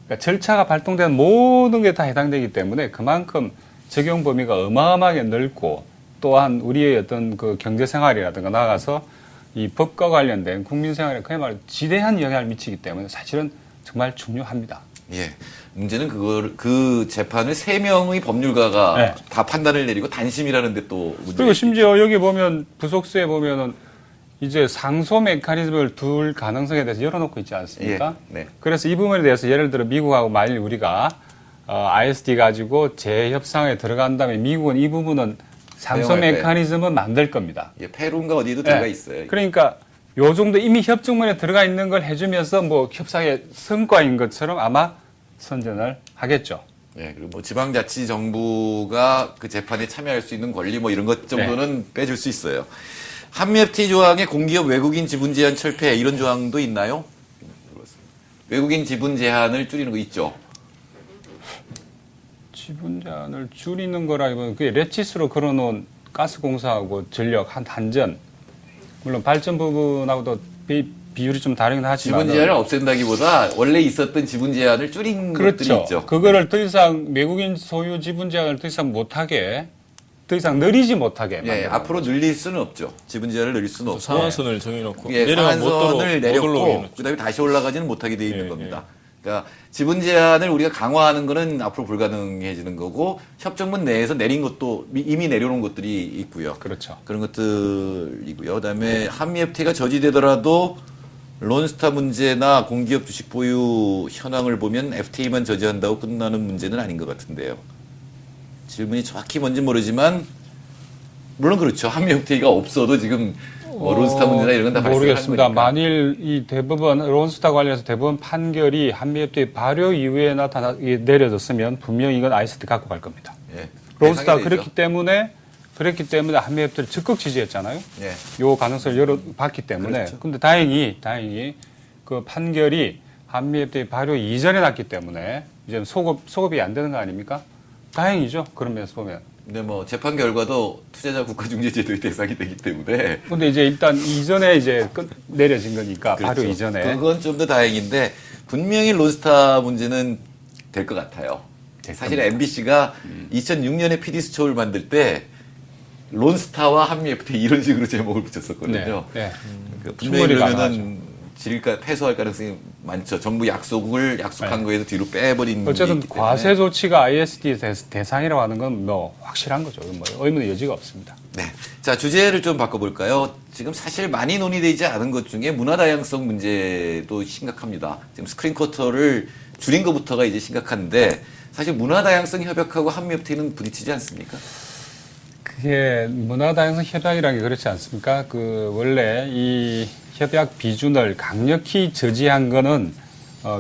그러니까 절차가 발동되는 모든 게 다 해당되기 때문에 그만큼 적용 범위가 어마어마하게 넓고 또한 우리의 어떤 그 경제 생활이라든가 나아가서 이 법과 관련된 국민 생활에 그야말로 지대한 영향을 미치기 때문에 사실은 정말 중요합니다. 예. 문제는 그 재판을 3명의 법률가가 다 판단을 내리고 단심이라는데 또 문제. 그리고 심지어 여기 보면 부속수에 보면은 이제 상소 메커니즘을 둘 가능성에 대해서 열어놓고 있지 않습니까? 예. 네. 그래서 이 부분에 대해서 예를 들어 미국하고 만일 우리가 ISD 가지고 재협상에 들어간다면 미국은 이 부분은 상소 메커니즘은 만들 겁니다. 예, 페루인가 어디도 들어가 있어요. 그러니까 요 정도 이미 협정문에 들어가 있는 걸 해주면서 뭐 협상의 성과인 것처럼 아마 선전을 하겠죠. 네, 그리고 뭐 지방자치 정부가 그 재판에 참여할 수 있는 권리 뭐 이런 것 정도는 빼줄 수 있어요. 한미 FTA 조항에 공기업 외국인 지분 제한 철폐 이런 조항도 있나요? 외국인 지분 제한을 줄이는 거 있죠. 지분 제한을 줄이는 거라기보다는 그게 레치스로 걸어놓은 가스공사하고 전력 한전 물론 발전 부분하고도 비율이 좀 다르긴 하지만 지분 제한을 없앤다기보다 원래 있었던 지분 제한을 줄인 것들이 그렇죠. 있죠. 그거를 더 이상 외국인 소유 지분 제한을 더 이상 못하게 더 이상 늘리지 못하게 예, 앞으로 늘릴 수는 없죠. 지분 제한을 늘릴 수는 없고 상한선을 정해놓고 예, 내려가면 못 상한선을 내렸고 올라오게 그다음에 다시 올라가지는 못하게 돼 있는 예, 겁니다. 그러니까 지분 제한을 우리가 강화하는 거는 앞으로 불가능해지는 거고 협정문 내에서 내린 것도 이미 내려놓은 것들이 있고요. 그렇죠. 그런 것들이고요. 그다음에 한미 FTA가 저지되더라도 론스타 문제나 공기업 주식 보유 현황을 보면 FTA만 저지한다고 끝나는 문제는 아닌 것 같은데요. 질문이 정확히 뭔지 모르지만 물론 그렇죠. 한미 FTA가 없어도 지금 론스타 문제나 이런 건 다 발생하는 모르겠습니다. 거니까. 만일 이 대법원 론스타 관련해서 대법원 판결이 한미 FTA 발효 이후에 내려졌으면 분명히 이건 아이스트 갖고 갈 겁니다. 예, 론스타가 예상이 되죠. 그랬기 때문에 한미 FTA를 적극 지지했잖아요. 예. 요 가능성을 열어봤기 때문에. 그렇죠. 근데 다행히 그 판결이 한미 FTA 발효 이전에 났기 때문에 이제 소급이 안 되는 거 아닙니까? 다행이죠. 그런 면에서 보면. 근데 뭐 재판 결과도 투자자 국가중재제도의 대상이 되기 때문에 근데 이제 일단 이전에 이제 내려진 거니까 그렇죠. 발효 이전에. 그건 좀 더 다행인데 분명히 론스타 문제는 될 것 같아요. 사실 MBC가 2006년에 PD수첩을 만들 때 론스타와 한미 FTA 이런 식으로 제목을 붙였었거든요. 네. 그러니까 분명히 충분히 그러면은 패소할 가능성이 많죠. 정부 약속한 거에서 뒤로 빼버린 어쨌든 게 있기 때문에. 과세 조치가 ISD 대상이라고 하는 건 뭐 확실한 거죠. 뭐 의문의 여지가 없습니다. 네. 자, 주제를 좀 바꿔볼까요? 지금 사실 많이 논의되지 않은 것 중에 문화 다양성 문제도 심각합니다. 지금 스크린 쿼터를 줄인 것부터가 이제 심각한데 사실 문화 다양성 협약하고 한미 FTA는 부딪히지 않습니까? 그게 문화 다양성 협약이라는 게 그렇지 않습니까? 원래 이 협약 비준을 강력히 저지한 거는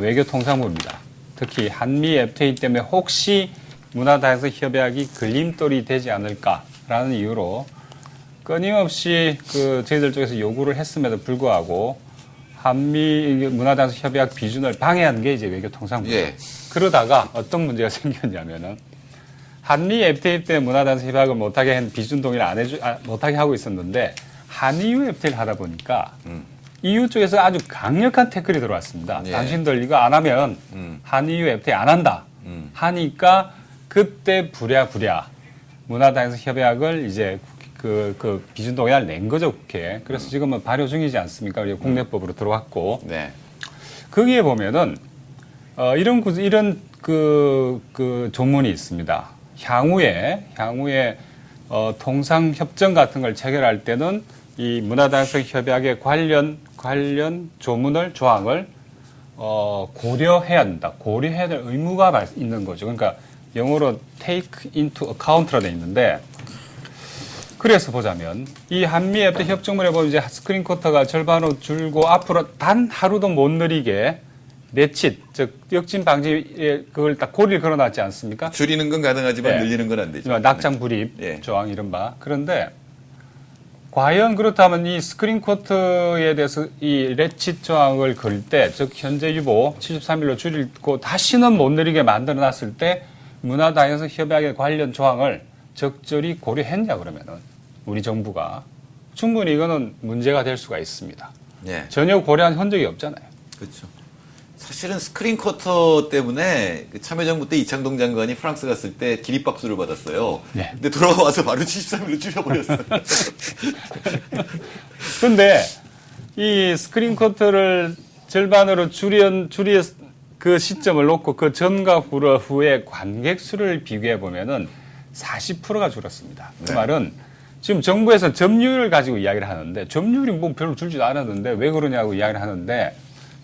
외교통상부입니다. 특히 한미 FTA 때문에 혹시 문화 다양성 협약이 걸림돌이 되지 않을까라는 이유로 끊임없이 저희들 쪽에서 요구를 했음에도 불구하고 한미 문화 다양성 협약 비준을 방해한 게 이제 외교통상부예요. 예. 그러다가 어떤 문제가 생겼냐면은 한미 FTA 때 문화 다양성 협약을 못하게 한 비준 동의를 못하게 하고 있었는데 한EU FTA를 하다 보니까 EU 쪽에서 아주 강력한 태클이 들어왔습니다. 예. 당신들 이거 안 하면 한EU FTA 안 한다. 하니까 그때 부랴부랴 문화 다양성 협약을 이제 그 비준 동의안을 낸 거죠, 국회에. 그래서 지금은 발효 중이지 않습니까? 우리가 국내법으로 들어왔고. 네. 거기에 보면은 이런 조문이 있습니다. 향후에 통상 협정 같은 걸 체결할 때는 이 문화 다양성 협약의 관련 조항을 고려해야 된다. 고려해야 될 의무가 있는 거죠. 그러니까 영어로 take into account라 돼 있는데 그래서 보자면 이 한미 FTA 협정문에 보면 이제 스크린 쿼터가 절반으로 줄고 앞으로 단 하루도 못 느리게 내칫 즉 역진 방지에 그걸 딱 고리를 걸어놨지 않습니까? 줄이는 건 가능하지만 네. 늘리는 건 안 되죠. 낙장 불입 예. 조항 이른바. 그런데 과연 그렇다면 이 스크린 쿼터에 대해서 이 레칫 조항을 걸 때, 즉 현재 유보 73일로 줄이고 다시는 못 내리게 만들어 놨을 때 문화 다양성 협약에 관련 조항을 적절히 고려했냐 그러면은 우리 정부가 충분히 이거는 문제가 될 수가 있습니다. 예. 전혀 고려한 흔적이 없잖아요. 그렇죠. 사실은 스크린 쿼터 때문에 그 참여정부 때 이창동 장관이 프랑스 갔을 때 기립박수를 받았어요. 네. 근데 돌아와서 바로 73일로 줄여버렸어요. 근데 이 스크린 쿼터를 절반으로 줄인 그 시점을 놓고 그 전과 후의 관객 수를 비교해 보면은 40%가 줄었습니다. 그 네. 말은 지금 정부에서 점유율을 가지고 이야기를 하는데 점유율이 뭐 별로 줄지도 않았는데 왜 그러냐고 이야기를 하는데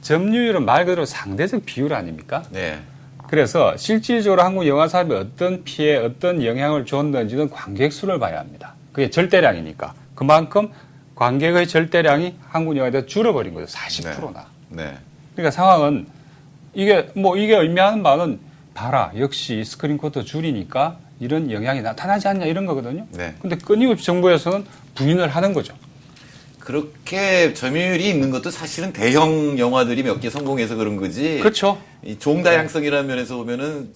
점유율은 말 그대로 상대적 비율 아닙니까? 네. 그래서 실질적으로 한국 영화 산업에 어떤 피해, 어떤 영향을 줬는지는 관객 수를 봐야 합니다. 그게 절대량이니까. 그만큼 관객의 절대량이 한국 영화에 대해서 줄어버린 거죠. 40%나. 네. 그러니까 상황은 이게 의미하는 바는 봐라. 역시 스크린 쿼터 줄이니까 이런 영향이 나타나지 않냐 이런 거거든요. 네. 근데 끊임없이 정부에서는 부인을 하는 거죠. 그렇게 점유율이 있는 것도 사실은 대형 영화들이 몇 개 성공해서 그런 거지. 그렇죠. 이 종다양성이라는 면에서 보면은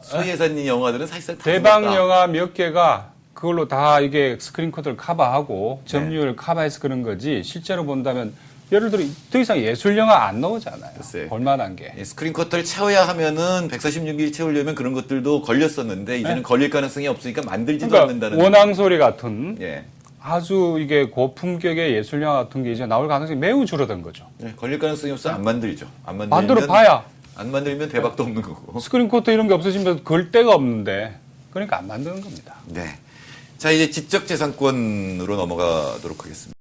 소예산 영화들은 사실상 다 대박 죽었다. 영화 몇 개가 그걸로 다 이게 스크린 코드를 커버하고 점유율 커버해서 그런 거지 실제로 본다면 예를 들어 더 이상 예술 영화 안 나오잖아요. 글쎄. 볼만한 게. 예, 스크린 쿼터를 채워야 하면은 146일 채우려면 그런 것들도 걸렸었는데 이제는 걸릴 가능성이 없으니까 만들지도 그러니까 않는다는. 원앙소리 같은 예. 아주 이게 고품격의 예술 영화 같은 게 이제 나올 가능성이 매우 줄어든 거죠. 예, 걸릴 가능성이 없어 안 만들죠. 안 만들면 만들어 봐야 안 만들면 대박도 없는 거고. 스크린 코드 이런 게 없어지면 걸 데가 없는데 그러니까 안 만드는 겁니다. 네. 자, 이제 지적재산권으로 넘어가도록 하겠습니다.